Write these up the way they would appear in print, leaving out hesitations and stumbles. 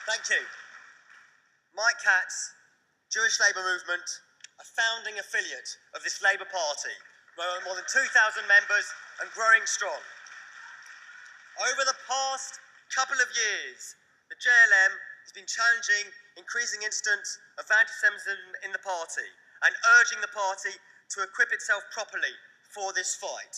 Thank you. Mike Katz, Jewish Labour Movement, a founding affiliate of this Labour Party, more than 2,000 members and growing strong. Over the past couple of years, the JLM has been challenging increasing incidents of anti-Semitism in the party and urging the party to equip itself properly for this fight.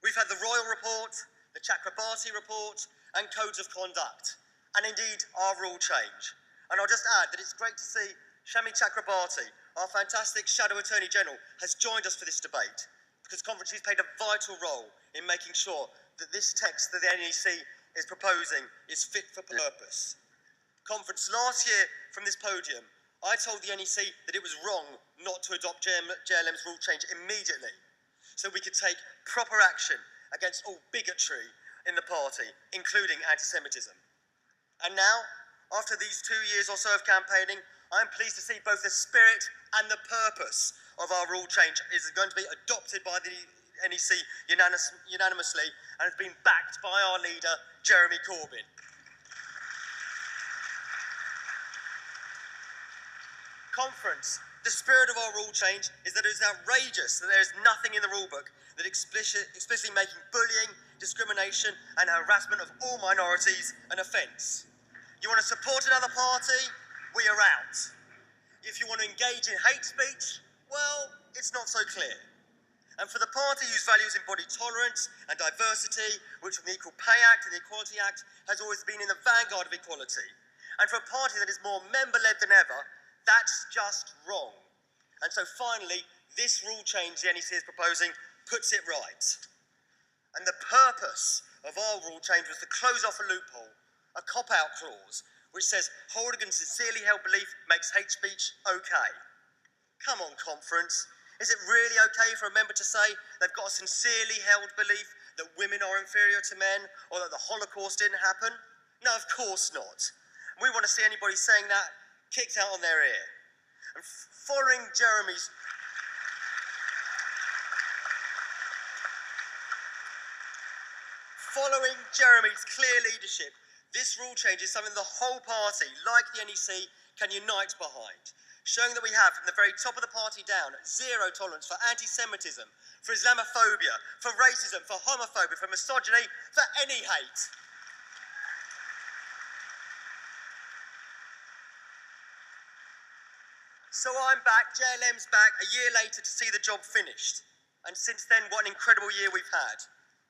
We've had the Royal Report, the Chakrabarti Report, and codes of conduct, and indeed our rule change. And I'll just add that it's great to see Shami Chakrabarti, our fantastic Shadow Attorney General, has joined us for this debate, because conference has played a vital role in making sure that this text that the NEC is proposing is fit for purpose. Conference, last year from this podium, I told the NEC that it was wrong not to adopt JLM's rule change immediately, so we could take proper action against all bigotry in the party, including anti-Semitism. And now, after these 2 years or so of campaigning, I'm pleased to see both the spirit and the purpose of our rule change is going to be adopted by the NEC unanimously and has been backed by our leader, Jeremy Corbyn. Conference, the spirit of our rule change is that it is outrageous that there is nothing in the rulebook that explicitly making bullying, discrimination and harassment of all minorities an offence. You want to support another party? We are out. If you want to engage in hate speech, well, it's not so clear. And for the party whose values embody tolerance and diversity, which from the Equal Pay Act and the Equality Act has always been in the vanguard of equality, and for a party that is more member-led than ever, that's just wrong. And so finally, this rule change the NEC is proposing puts it right. And the purpose of our rule change was to close off a loophole, a cop-out clause, which says hooligan sincerely held belief makes hate speech okay. Come on, conference. Is it really okay for a member to say they've got a sincerely held belief that women are inferior to men or that the Holocaust didn't happen? No, of course not. We want to see anybody saying that kicked out on their ear. And following Jeremy's clear leadership, this rule change is something the whole party, like the NEC, can unite behind, showing that we have, from the very top of the party down, zero tolerance for anti-Semitism, for Islamophobia, for racism, for homophobia, for misogyny, for any hate. So I'm back, JLM's back, a year later to see the job finished. And since then, what an incredible year we've had.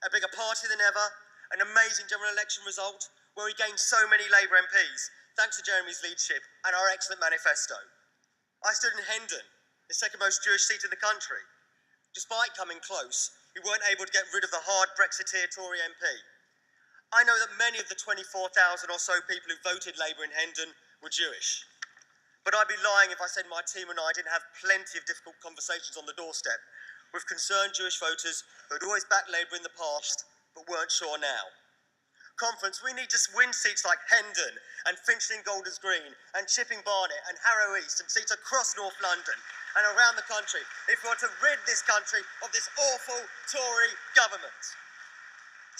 A bigger party than ever, an amazing general election result, where we gained so many Labour MPs, thanks to Jeremy's leadership and our excellent manifesto. I stood in Hendon, the second most Jewish seat in the country. Despite coming close, we weren't able to get rid of the hard Brexiteer Tory MP. I know that many of the 24,000 or so people who voted Labour in Hendon were Jewish. But I'd be lying if I said my team and I didn't have plenty of difficult conversations on the doorstep with concerned Jewish voters who had always backed Labour in the past, but weren't sure now. Conference, we need to win seats like Hendon and Finchley and Golders Green and Chipping Barnet and Harrow East and seats across North London and around the country if we want to rid this country of this awful Tory government.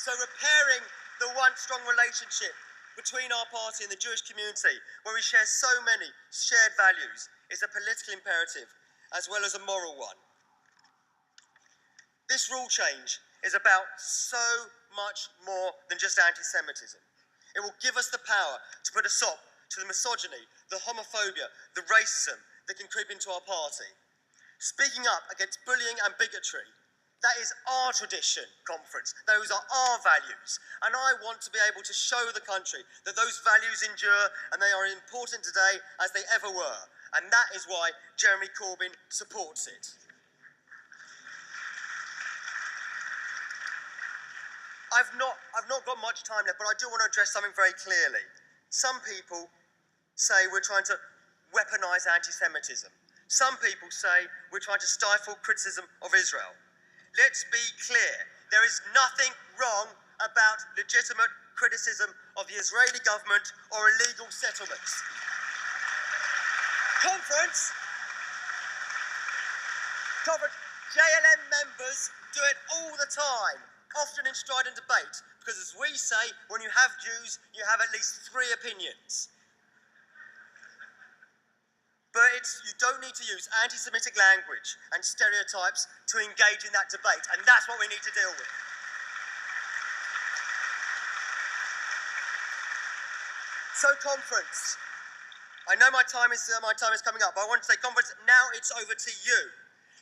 So repairing the once strong relationship between our party and the Jewish community, where we share so many shared values, is a political imperative as well as a moral one. This rule change is about so much more than just anti-Semitism. It will give us the power to put a stop to the misogyny, the homophobia, the racism that can creep into our party. Speaking up against bullying and bigotry, that is our tradition, conference. Those are our values. And I want to be able to show the country that those values endure and they are important today as they ever were. And that is why Jeremy Corbyn supports it. I've not got much time left, but I do want to address something very clearly. Some people say we're trying to weaponise anti-Semitism. Some people say we're trying to stifle criticism of Israel. Let's be clear. There is nothing wrong about legitimate criticism of the Israeli government or illegal settlements. Conference, JLM members do it all the time, often in strident debate, because as we say, when you have Jews, you have at least three opinions. But you don't need to use anti-Semitic language and stereotypes to engage in that debate, and that's what we need to deal with. So conference. I know my time is coming up, but I want to say conference, now it's over to you.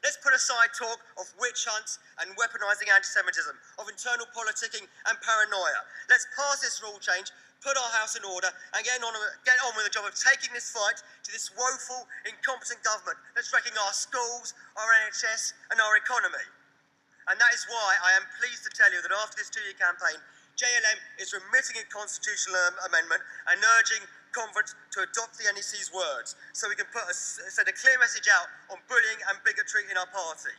Let's put aside talk of witch hunts and weaponising anti-Semitism, of internal politicking and paranoia. Let's pass this rule change, put our house in order, and get on with the job of taking this fight to this woeful, incompetent government that's wrecking our schools, our NHS, and our economy. And that is why I am pleased to tell you that after this 2-year campaign, JLM is remitting a constitutional amendment and urging conference to adopt the NEC's words so we can send a clear message out on bullying and bigotry in our party.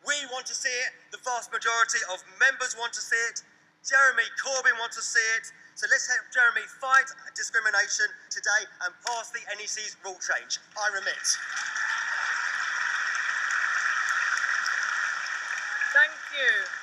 We want to see it, the vast majority of members want to see it, Jeremy Corbyn wants to see it, so let's help Jeremy fight discrimination today and pass the NEC's rule change. I remit. Thank you.